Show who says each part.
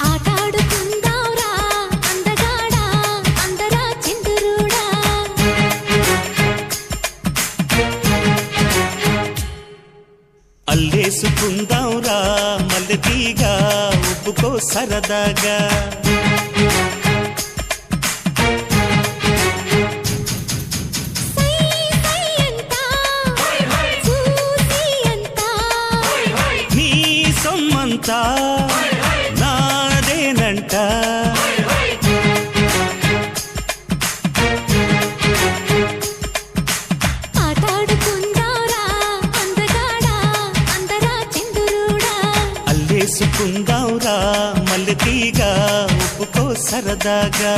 Speaker 1: ఆటాడుకుందాంరా అందగాడా అందరా చిందురుడా
Speaker 2: అల్లేసుకుందాంరా మల్లెతీగా ఉప్పుకో సరదాగా నీ సొమ్మంతా నాదేనంట
Speaker 1: ఆటాడుకుందాంరా అందగాడా అందరా చిందురుడా
Speaker 2: అల్లేసుకుందాంరా మల్లెతీగా ఉప్పుకో సరదాగా